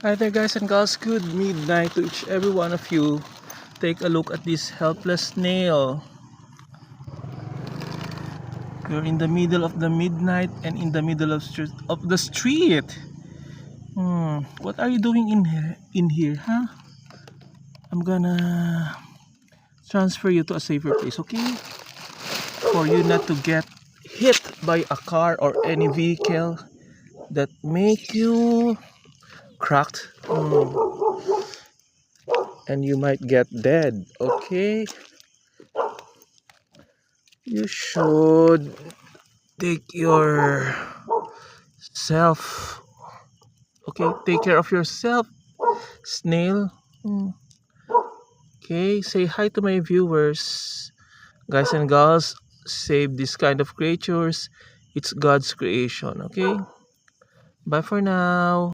Hi there guys and girls, good midnight to each every one of you. Take a look at this helpless snail. You're in the middle of the midnight and in the middle of the street. What are you doing in here, huh? I'm gonna transfer you to a safer place, okay? For you not to get hit by a car or any vehicle that make you cracked. And you might get dead, okay? You should take yourself, okay? Take care of yourself, snail. Okay, say hi to my viewers. Guys and girls, save this kind of creatures. It's God's creation, okay? Bye for now.